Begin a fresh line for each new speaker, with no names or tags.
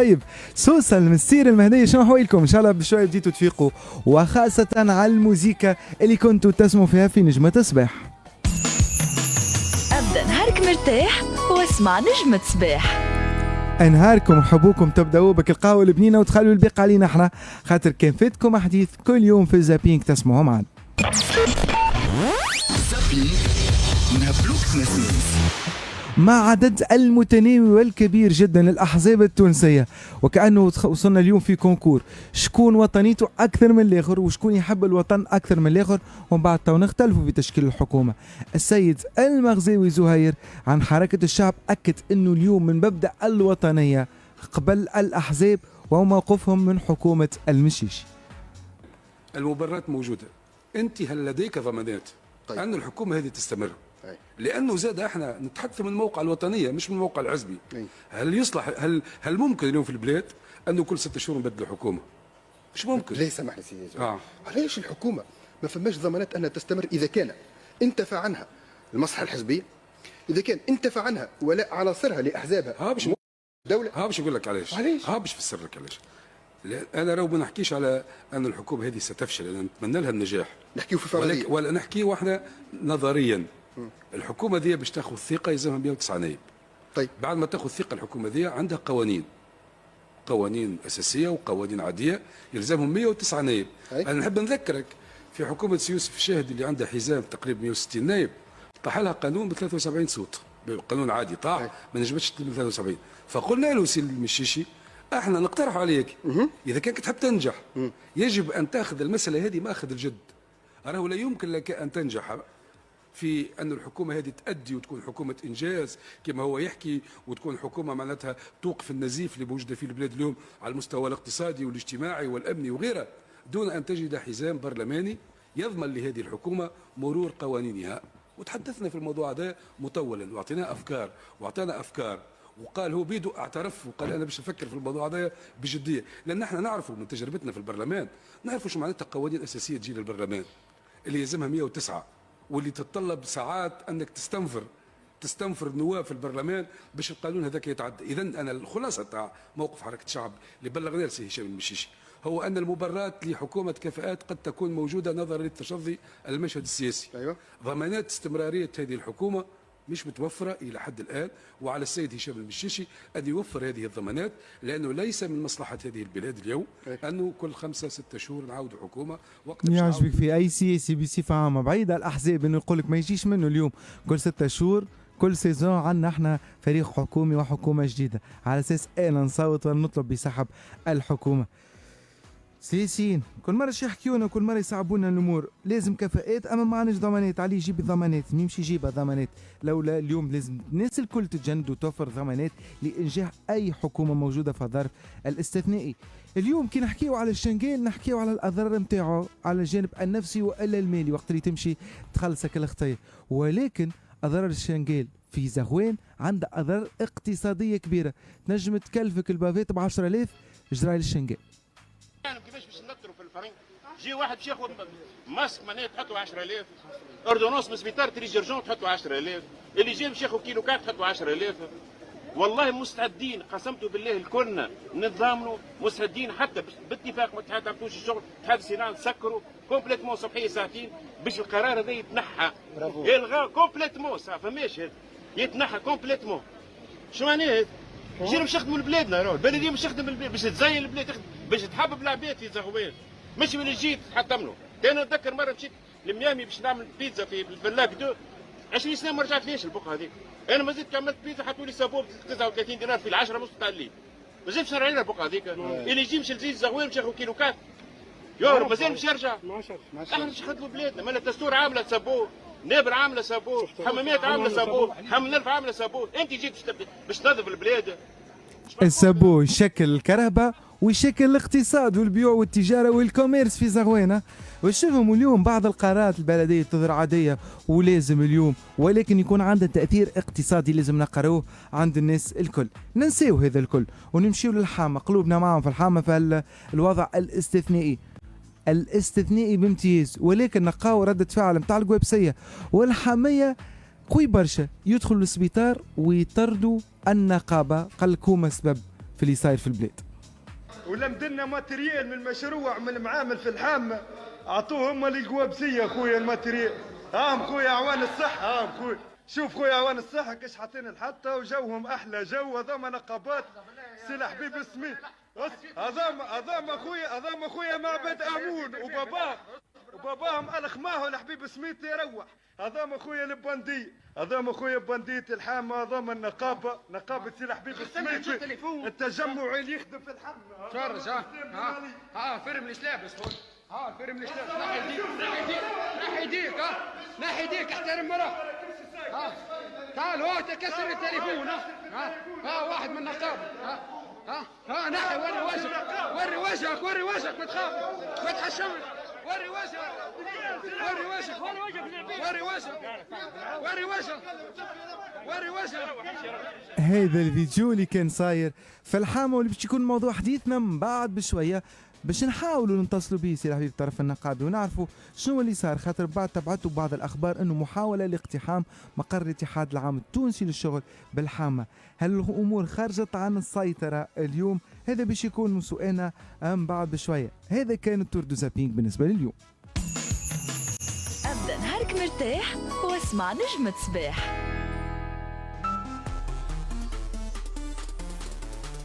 طيب سوسن من السير المهدية، شنو حوالكم؟ ان شاء الله بشوية بديتوا تفيقوا، وخاصة على الموسيقى اللي كنتوا تسمعوا فيها في نجمة صباح.
ابدأ نهارك مرتاح واسمع نجمة صباح.
انهاركم وحبوكم تبداوا بك القهوة البنينة وتخلوا الباقي علينا احنا، خاطر كان فاتكم حديث كل يوم في الزابينج تسمعوا معنا.
زابينج نهبلوك نسنيس.
مع عدد المتناوي والكبير جدا للأحزاب التونسية، وكأنه وصلنا اليوم في كونكور شكون وطنيته أكثر من الآخر وشكون يحب الوطن أكثر من الآخر، ومن بعد تو نختلفوا في تشكيل الحكومة. السيد المغزاوي زهير عن حركة الشعب أكد أنه اليوم من مبدأ الوطنية قبل الأحزاب وموقفهم من حكومة المشيشي.
المبررات موجودة، أنت هل لديك ضمانات أن الحكومة هذه تستمر؟ لانه زاد احنا نتحدث من موقع الوطنيه مش من موقع العزبي. هل يصلح هل ممكن اليوم في البلاد انه كل 6 شهور نبدلوا حكومه؟ مش ممكن.
ليه سمح لي سيدي علاش الحكومه ما فماش ضمانات انها تستمر اذا كان انتفع عنها المصلحه الحزبيه، اذا كان انتفع عنها ولاء عناصرها لاحزابها
باش
دوله.
باش نقول لك علاش باش نفسر لك علاش. انا لو ما نحكيش على ان الحكومه هذه ستفشل، انا نتمنى لها النجاح،
نحكيو في فرضيه
ولا نحكيو احنا نظريا. الحكومه دي باش تاخذ ثقه يلزمها 109 نائب.
طيب
بعد ما تاخذ ثقه الحكومه دي عندها قوانين اساسيه وقوانين عاديه يلزمهم 109 نائب. انا نحب نذكرك في حكومه يوسف الشاهد اللي عندها حزام تقريبا 160 نائب، طاح لها قانون ب 73 صوت، قانون عادي طاح ما نجمتش ب 73. فقلنا له سي المشيشي احنا نقترح عليك اذا كانك تحب تنجح يجب ان تاخذ المساله هذه ماخذ الجد. راهو لا يمكن لك ان تنجح في أن الحكومة هذه تأدي وتكون حكومة إنجاز كما هو يحكي، وتكون حكومة معناتها توقف النزيف اللي موجودة في البلاد اليوم على المستوى الاقتصادي والاجتماعي والأمني وغيره، دون أن تجد حزام برلماني يضمن لهذه الحكومة مرور قوانينها. وتحدثنا في الموضوع هذا مطولا واعطينا أفكار وقال هو بيدو اعترف وقال انا باش نفكر في الموضوع هذا بجديه، لان احنا نعرفوا من تجربتنا في البرلمان، نعرفوا شو معناتها قوانين اساسيه تجي للبرلمان اللي يلزمها 109 واللي تتطلب ساعات انك تستنفر النواب في البرلمان باش القانون هذاك يتعدى. اذا انا الخلاصه تاع موقف حركه الشعب اللي بلغنا لسي هشام المشيشي هو ان المبررات لحكومه كفاءات قد تكون موجوده نظرا للتشظي المشهد السياسي. ضمانات استمراريه هذه الحكومه مش متوفره الى حد الان، وعلى السيد هشام المشيشي ان يوفر هذه الضمانات، لانه ليس من مصلحه هذه البلاد اليوم انه كل 5-6 شهور نعاودوا حكومه. وقت
يعجبك في اي سياسي بصفه عامه بعيد على الاحزاب انه يقول لك ما يجيش منه اليوم كل 6 شهور كل سيزون عندنا احنا فريق حكومي وحكومه جديده، على اساس انا نصوت ونطلب بسحب الحكومه. سياسيين كل مره يحكيونا كل مره يصعبونا الامور، لازم كفاءات اما ما عندناش ضمانات. عليه يجيب الضمانات؟ مين يمشي يجيبها ضمانات؟ لولا اليوم لازم الناس الكل تتجند وتوفر ضمانات لانجاح اي حكومه موجوده في الظرف الاستثنائي. اليوم كي نحكيو على الشنقال نحكيو على الاضرار نتاعو على الجانب النفسي والا المالي وقت اللي تمشي تخلصك الخطيه، ولكن اضرار الشنقال في زغوان عندها اضرار اقتصاديه كبيره تنجم تكلفك البافيت ب 10,000 جراي للشنقال.
كيفاش باش نكثروا في الفرنك؟ جي واحد باش ياخذ ماسك معناها تحطوا 10,000، اردونونس من السبيطار تريجرجون تحطوا 10,000، اللي جاي باش ياخذ كيلو كات تحطوا 10,000. والله مستعدين قسمت بالله الكلنا نتضامنوا مستعدين حتى باتفاق مع الاتحاد تاع الشغل اتحاد الصناعه نسكروا كومبليتمون صباحيه ساعتين باش القرار هذا يتنحى يلغى كومبليتمون. فماش هذا يتنحى كومبليتمون. شو معناه؟ جينا باش نخدموا لبلادنا، البلديه باش تخدم البلاد باش تزين البلاد باش تحبب العباد في زغوان، مش من جيت تحطم له. انا نتذكر مره مشيت لميامي باش نعمل بيتزا في الفلاك 2 20 سنه ما رجعت ليش البقعه هذيك. انا ما زلت كملت بيتزا حطوا لي سابوب 39 دينار في العشره ونص تاع الليل. ما زلتش نرى لنا البقعه هذيك. اللي يجي مش لزيز زغوان باش ياخذ كيلو كات يورو مازال مش يرجع. احنا باش نخدموا بلادنا، مالا الدستور عامله سابوب، نابر عامله سابوب، حمامات عامله سابوب، حمل نرفع عامله سابوب. انت جيت باش تنظف البلاد.
السابو يشكل الكرهبة ويشكل الاقتصاد والبيوع والتجارة والكوميرس في زغوانة. وشوفهم اليوم بعض القرارات البلدية تظهر عادية ولازم اليوم، ولكن يكون عندها تأثير اقتصادي لازم نقروه عند الناس الكل. ننسيو هذا الكل ونمشيو للحامة، قلوبنا معهم في الحامة في الوضع الاستثنائي بامتياز، ولكن نلقاو ردة فعل متاع القويبسية والحامية قوي برشا، يدخلوا للسبيطار ويطردوا النقابة قال لكم سبب في اللي صاير في البلاد.
ولمدنا ماتريال من المشروع من المعامل في الحامة، اعطوه هم للقوابسية خويا الماتريال. خويا عوان الصحة، خويا شوف خويا عوان الصحة كاش حاطين الحطة وجوهم احلى جو. هذوما نقابات سي حبيب سميت، هذوما خويا معبد امون وباباهم الخماه الحبيب سميت يروح. هذوما خويا البندية، هذوما خويا بندية الحامة، هذوما نقابة سي حبيب سميت التجمع اللي يخدم في الحمة.
تفرج فرم ليش لابس فرم ليش لابس. ناحي يديك احترم مرة. تعال هو تكسر التليفون. واحد من النقابة. ناحي وري وجهك ما تخاف ما تحشمش. وري وجهك.
هذا الفيديو اللي كان صاير في الحامة واللي باش يكون موضوع حديثنا من بعد بشوية، باش نحاولوا نتصلوا به سي حبيب الطرف النقابي ونعرفوا شنو اللي صار، خاطر بعد تبعتوا بعض الاخبار انه محاوله لاقتحام مقر الاتحاد العام التونسي للشغل بالحامه. هل الامور خرجت عن السيطره اليوم؟ هذا باش يكون سؤالنا من بعد بشويه. هذا كان التور دو زابينغ بالنسبه لليوم.
ابدا نهارك مرتاح واسمع نجمة صباح.